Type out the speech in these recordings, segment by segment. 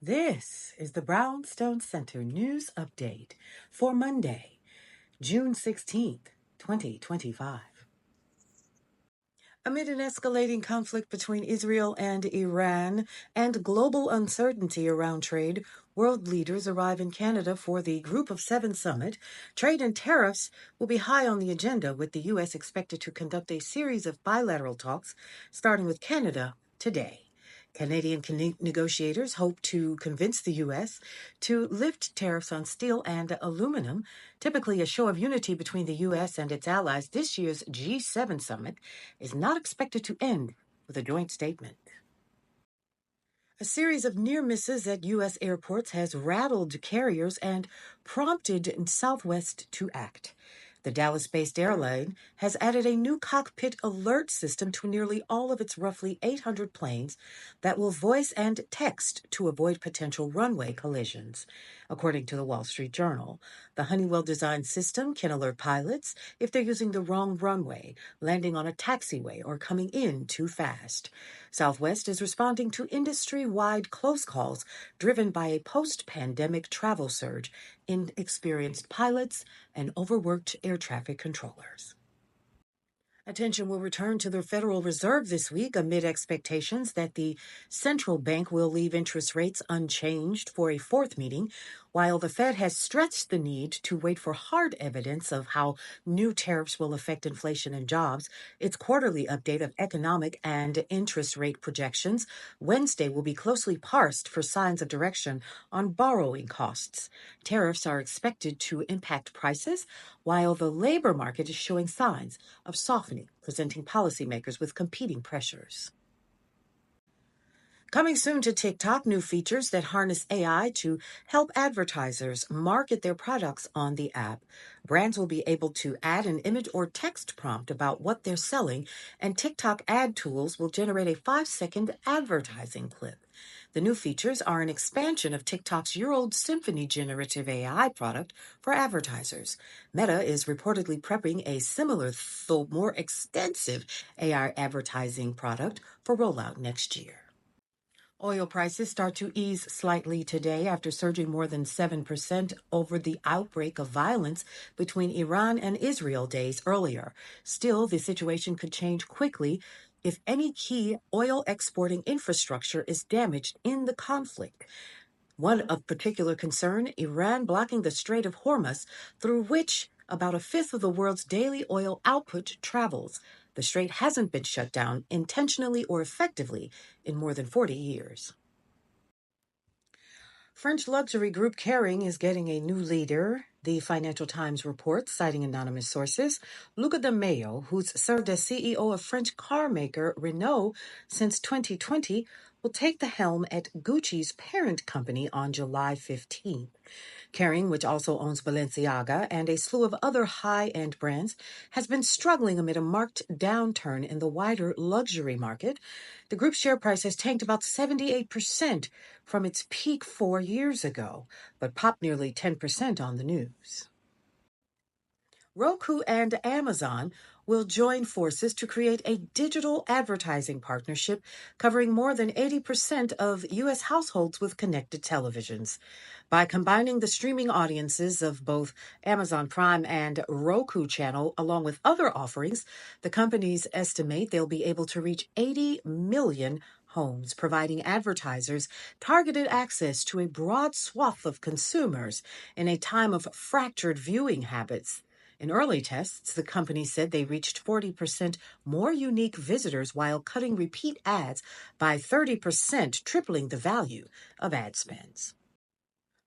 This is the Brownstone Center News Update for Monday, June 16th, 2025. Amid an escalating conflict between Israel and Iran and global uncertainty around trade, world leaders arrive in Canada for the Group of Seven summit. Trade and tariffs will be high on the agenda, with the U.S. expected to conduct a series of bilateral talks, starting with Canada today. Canadian negotiators hope to convince the U.S. to lift tariffs on steel and aluminum. Typically a show of unity between the U.S. and its allies, this year's G7 summit is not expected to end with a joint statement. A series of near misses at U.S. airports has rattled carriers and prompted Southwest to act. The Dallas-based airline has added a new cockpit alert system to nearly all of its roughly 800 planes that will voice and text to avoid potential runway collisions. According to the Wall Street Journal, the Honeywell-designed system can alert pilots if they're using the wrong runway, landing on a taxiway, or coming in too fast. Southwest is responding to industry-wide close calls driven by a post-pandemic travel surge in experienced pilots and overworked air traffic controllers. Attention will return to the Federal Reserve this week amid expectations that the central bank will leave interest rates unchanged for a fourth meeting, while the Fed has stressed the need to wait for hard evidence of how new tariffs will affect inflation and jobs. Its quarterly update of economic and interest rate projections Wednesday will be closely parsed for signs of direction on borrowing costs. Tariffs are expected to impact prices, while the labor market is showing signs of softening, presenting policymakers with competing pressures. Coming soon to TikTok, new features that harness AI to help advertisers market their products on the app. Brands will be able to add an image or text prompt about what they're selling, and TikTok ad tools will generate a 5-second advertising clip. The new features are an expansion of TikTok's year-old Symphony generative AI product for advertisers. Meta is reportedly prepping a similar, though more extensive, AI advertising product for rollout next year. Oil prices start to ease slightly today after surging more than 7% over the outbreak of violence between Iran and Israel days earlier. Still, the situation could change quickly if any key oil exporting infrastructure is damaged in the conflict. One of particular concern, Iran blocking the Strait of Hormuz, through which about a fifth of the world's daily oil output travels. The strait hasn't been shut down intentionally or effectively in more than 40 years. French luxury group Kering is getting a new leader. The Financial Times reports, citing anonymous sources. Luca de Mayo, who's served as CEO of French car maker Renault since 2020, will take the helm at Gucci's parent company on July 15th. Kering, which also owns Balenciaga and a slew of other high-end brands, has been struggling amid a marked downturn in the wider luxury market. The group's share price has tanked about 78% from its peak 4 years ago, but popped nearly 10% on the news. Roku and Amazon will join forces to create a digital advertising partnership covering more than 80% of U.S. households with connected televisions. By combining the streaming audiences of both Amazon Prime and Roku channel, along with other offerings, the companies estimate they'll be able to reach 80 million homes, providing advertisers targeted access to a broad swath of consumers in a time of fractured viewing habits. In early tests, the company said they reached 40% more unique visitors while cutting repeat ads by 30%, tripling the value of ad spends.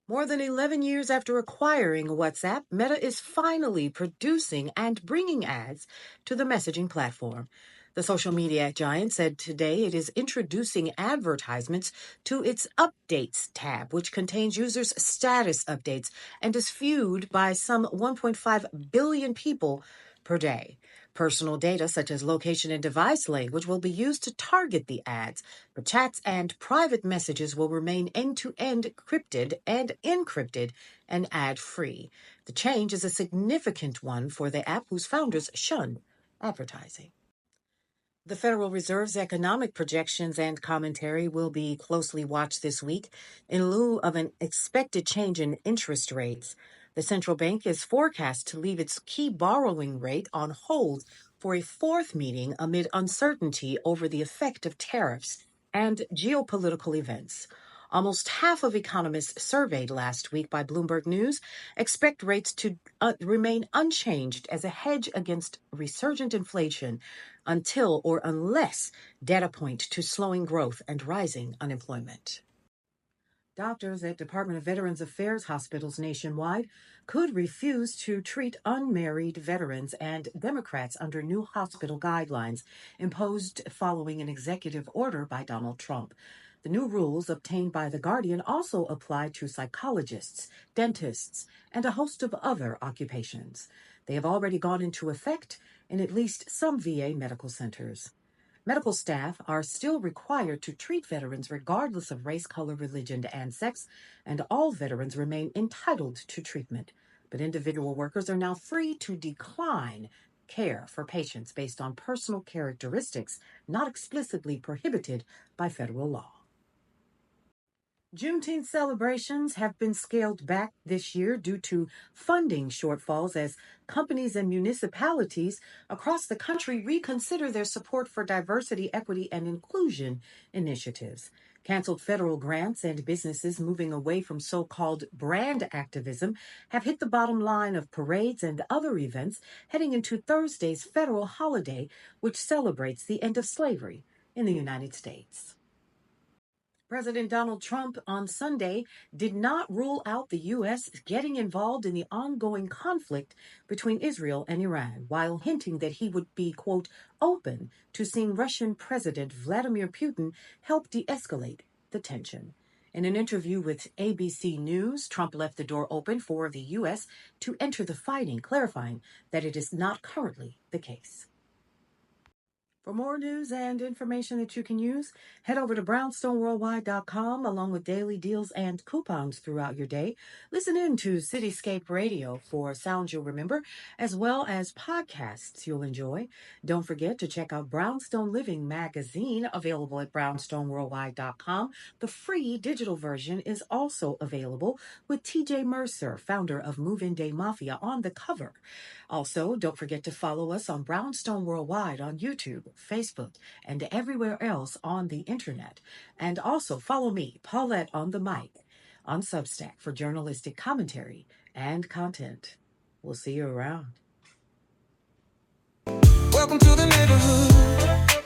More than 11 years after acquiring WhatsApp, Meta is finally producing and bringing ads to the messaging platform. The social media giant said today it is introducing advertisements to its Updates tab, which contains users' status updates and is viewed by some 1.5 billion people per day. Personal data such as location and device language will be used to target the ads, but chats and private messages will remain end-to-end encrypted and ad-free. The change is a significant one for the app whose founders shunned advertising. The Federal Reserve's economic projections and commentary will be closely watched this week in lieu of an expected change in interest rates. The central bank is forecast to leave its key borrowing rate on hold for a fourth meeting amid uncertainty over the effect of tariffs and geopolitical events. Almost half of economists surveyed last week by Bloomberg News expect rates to remain unchanged as a hedge against resurgent inflation until or unless data point to slowing growth and rising unemployment. Doctors at Department of Veterans Affairs hospitals nationwide could refuse to treat unmarried veterans and Democrats under new hospital guidelines imposed following an executive order by Donald Trump. The new rules obtained by The Guardian also apply to psychologists, dentists, and a host of other occupations. They have already gone into effect in at least some VA medical centers. Medical staff are still required to treat veterans regardless of race, color, religion, and sex, and all veterans remain entitled to treatment. But individual workers are now free to decline care for patients based on personal characteristics not explicitly prohibited by federal law. Juneteenth celebrations have been scaled back this year due to funding shortfalls as companies and municipalities across the country reconsider their support for diversity, equity, and inclusion initiatives. Canceled federal grants and businesses moving away from so called brand activism have hit the bottom line of parades and other events heading into Thursday's federal holiday, which celebrates the end of slavery in the United States. President Donald Trump on Sunday did not rule out the U.S. getting involved in the ongoing conflict between Israel and Iran, while hinting that he would be, quote, open to seeing Russian President Vladimir Putin help de escalate the tension. In an interview with ABC News, Trump left the door open for the U.S. to enter the fighting, clarifying that it is not currently the case. For more news and information that you can use, head over to brownstoneworldwide.com along with daily deals and coupons throughout your day. Listen in to Cityscape Radio for sounds you'll remember, as well as podcasts you'll enjoy. Don't forget to check out Brownstone Living magazine, available at brownstoneworldwide.com. The free digital version is also available with TJ Mercer, founder of Move-In Day Mafia, on the cover. Also, don't forget to follow us on Brownstone Worldwide on YouTube, Facebook, and everywhere else on the internet. And also follow me, Paulette on the Mic, on Substack for journalistic commentary and content. We'll see you around. Welcome to the neighborhood.